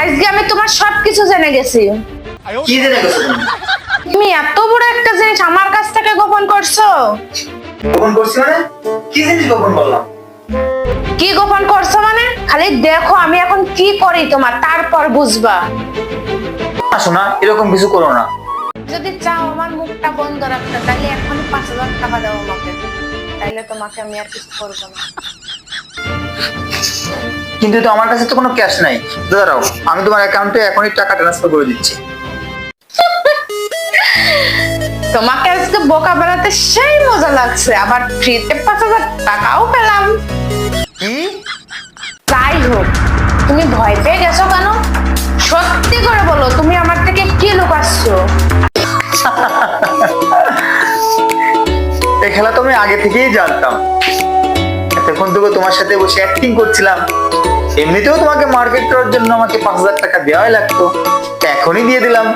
আজকে আমি তোমার সবকিছু জেনে গেছি। কি জেনে গেছো তুমি? তুমি এত বড় একটা জিনিস আমার কাছ থেকে গোপন করছো। গোপন করছি মানে? কি জিনিস গোপন করলাম? কি গোপন করছো মানে? খালি দেখো আমি এখন কি করি তোমার, তারপর বুঝবা। না শোনা, এরকম কিছু করো না। যদি চাও আমার মুখটা বন্ধ রাখতে, তাহলে এখন 5,000 টাকা দাও আমাকে, তাইলে তোমাকে আমি আর কিছু করবো না। কিন্তু তো আমার কাছে তো কোনো ক্যাশ নাই। দাঁড়াও, আমি তোমার অ্যাকাউন্টে এখনই টাকা ট্রান্সফার করে দিচ্ছি। তোমাকে আজকে বোকা বানাতে সেই মজা লাগছে, আবার ফ্রিতে 5,000 টাকাও পেলাম। কি? যাই হোক, তুমি ভয় পেয়ে গেছো কেন? সত্যি করে বলো, তুমি আমার থেকে কি লুকাচ্ছো? এই খেলা তো আমি আগে থেকেই জানতাম। এতক্ষণ থেকে তোমার সাথে বসে অ্যাক্টিং করছিলাম। এমনিতেও তোমাকে মার্কেট করার জন্য আমাকে 5,000 টাকা দেওয়াই লাগতো, এখনই দিয়ে দিলাম।